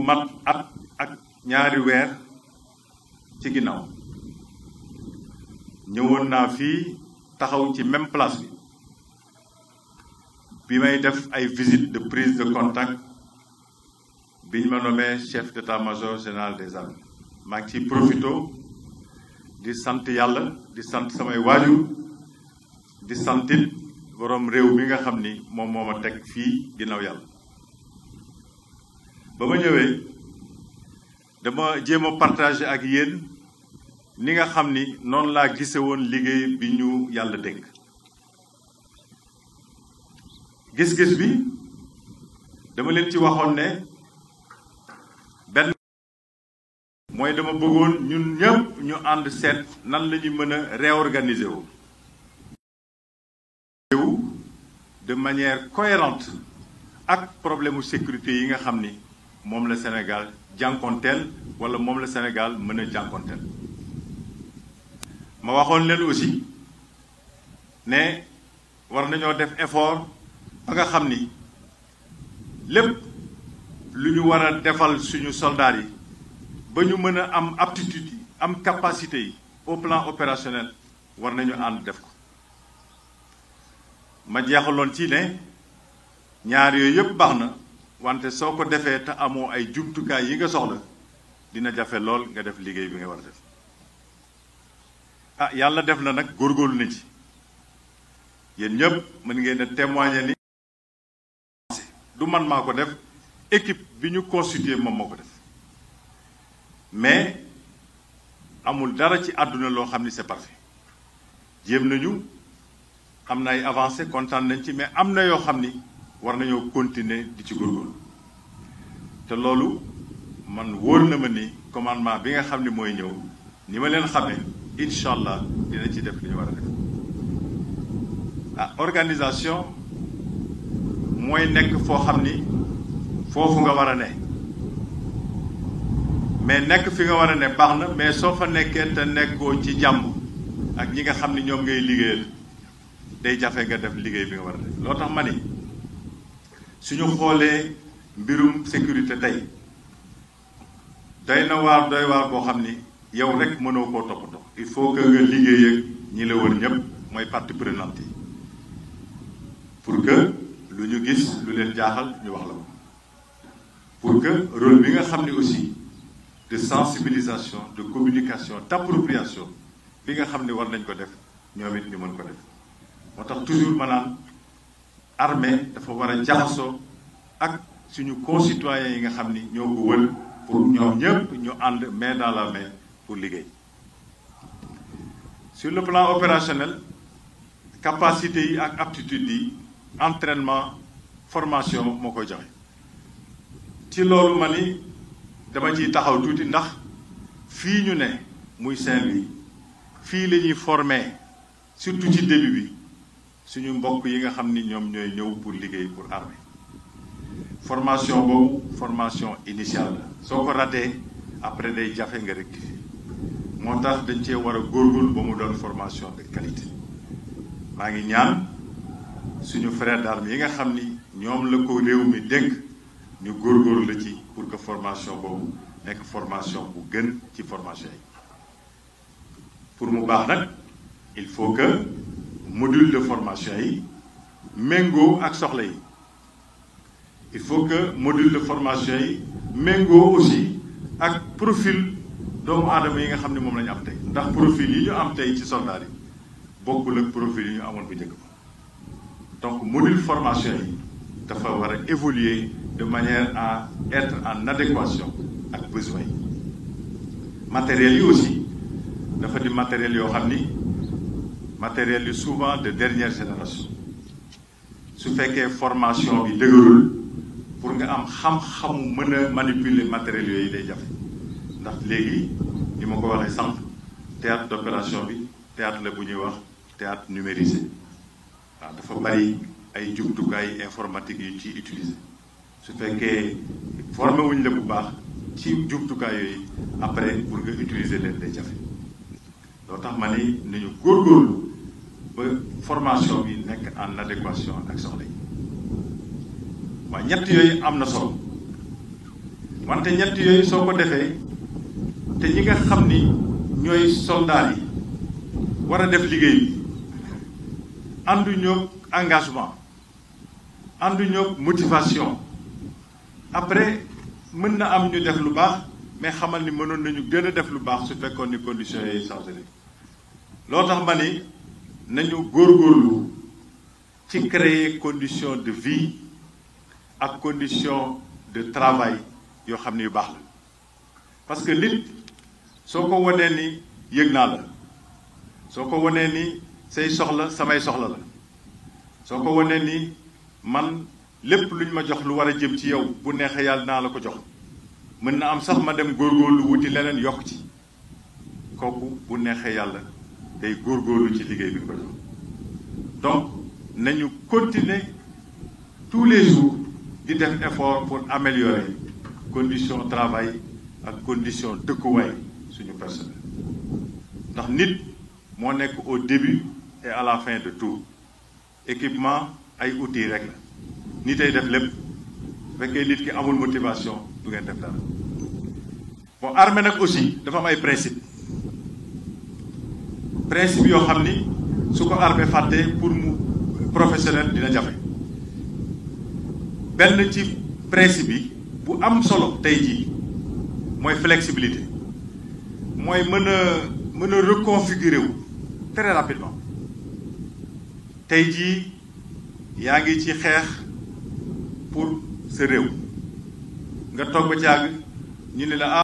mat at ak ñaari weer ci ginnaaw ñëwoon naa fii taxaw ci même place bi may def ay visite de prise de contact bi ñu ma nommé chef d'état-major général des armées maa ngi ciy profito di sant yàlla di sant samay waajur di santit borom réew mi nga xam ni moom moo ma teg fii ginnaaw yàlla ba ma ñëwee dama jéem a partager ak yéen ni nga xam ni noonu laa gise woon liggéey bi ñu yàlla dénk gis-gis bi dama leen ci waxoon ne benn mooy dama bëggoon ñun ñëpp ñu ànd seet nan la ñu mën a réorganiser wu de manière cohérente ak problème mu sécurité yi nga xam ni moom la Sénégal jànkonteel wala moom la Sénégal mën a jànkonteel ma waxoon leen aussi ne war nañoo def effort ba nga xam ni lépp lu ñu war a defal suñu soldats yi ba ñu mën a am aptitude yi am capacité yi au plan opérationnel war nañu ànd def ko ma jeexaloon ci ne ñaar yooyu yëpp baax na wante soo ko defee te amoo ay jumtukaay yi nga soxla dina jafe lool nga def liggéey bi nga war a def yàlla def na nag góorgóorlu na ci yéen ñëpp mën ngeen a témoigner ni du man maa ko def équipe bi ñu constitué moom moo ko def mais amul dara ci àdduna loo xam ni c'est parfait jéem nañu am na ay avancé kontaan nañ ci mais am na yoo xam ni war nañoo continuer di ci góorgóorlu te loolu man wóor na ma ni commandement bi nga xam ni mooy ñëw ni ma leen xamee incha allah dina ci def li ñu war a def organisation mooy nekk foo xam ni foofu nga war a ne mais nekk fi nga war a ne baax na mais soo fa nekkee te nekkoo ci jàmm ak ñi nga xam ni ñoom ngay liggéeyal day jafe nga def liggéey bi nga war a def loo tax ma ni suñu xoolee mbirum sécurité tey doy na waar doy waar boo xam ni yow rek mënoo koo toppatoo il faut que nga liggéey ak ñi la wër ñëpp mooy partie prenante yi pour que lu ñu gis lu leen jaaxal ñu wax la ko pour que rôle bi nga xam ni aussi de sensibilisation de communication d'appropriation bi nga xam ni war nañ ko def ñoom it ñu mën ko def moo tax toujours maanaam armée dafa war a jaxasoo ak suñu concitoyens yi nga xam ni ñoo ko wër pour ñoom ñëpp ñu ànd main dans la main pour liggéey sur le plan opérationnel capacité yi ak aptitude yi entraînement formation moo koy joxe ci loolu ma ni dama ciy taxaw tuuti ndax fii ñu ne muy Saint-Louis fii la ñuy former surtout ci début bi suñu mbokk yi nga xam ni ñoom ñooy ñëw pour liggéey pour armée formation boobu formation initiale la soo ko ratee après day jafe nga rectifier moo tax dañ cee war a góorgóorlu ba mu doon formation de qualité maa ngi ñaan suñu frère d'armes yi nga xam ni ñoom la ko réew mi dénk ñu góorgóorlu la ci pour que formation boobu nekk formation bu gën ci formation yi pour mu baax nag il faut que module de formation yi méngoo ak soxla yi il faut que module de formation yi méngoo aussi ak profil doomu aadama yi nga xam ne moom la ñu am tey ndax profil yi ñu am tey ci soldats yi bokkul ak profil yi ñu amoon bu njëkk ba donc module formation yi dafa war a évoluer de manière à être en adéquation ak besoins yi matériels yi aussi dafa di matériels yoo xam ni matériels yu souvent de dernière génération su fekkee formation bi dëgërul pour nga am xam-xamu mën a manipuler matériels yooyu day jafe ndax léegi ni ma ko waxee sànq théâtre d'opération bi théâtre la bu ñuy wax théâtre numérisé waaw dafa bari ay jumtukaay informatique yu ci utiliser su fekkee formé wuñ la bu baax ci jumtukaay yooyu après pour nga utiliser leen day jafe loo tax ma ni nañu góorgóorlu ba formation bi nekk en adéquation ak soxla yi waaw ñett yooyu am na solo wante ñett yooyu soo ko defee te ñi nga xam ni ñooy soldats yi war a def liggéey bi ànduñoo engagement ànduñoo motivation après mën na am ñu def lu baax mais xamal ni mënoon nañu gën a def lu baax su fekkoon ni conditions yi changé nañ loo tax ma ni nañu góorgóorlu ci créer condition de vie ak condition de travail yoo xam ni yu baax la parce que nit soo ko wanee ni yëg naa la soo ko wanee ni say soxla samay soxla la soo ko wanee ni man lépp luñ ma jox lu war a jëm ci yow bu neexee yàlla naa la ko jox mën na am sax ma dem góorgóorlu wuti leneen yokk ci kooku bu neexee yàlla day góorgóorlu ci liggéey bi ko jox donc nañu continuer tous les jours di def effort pour améliorer condition de travail ak condition dëkkuwaay suñu personnel ndax nit moo nekk au début et à la fin de tout équipement ay outils rek la nit ay def lépp su fekkee nit ki amul motivation du ngeen def dara bon armée nag aussi dafa am ay principe yoo xam ni su ko armée fàttee pour mu professionnel dina jafe benn ci principe yi bu am solo tey jii mooy flexibilité mooy mën a reconfigurer wu très rapidement tey jii yaa ngi ci xeex pour sa réew nga toog ba ci àgg ñu ne la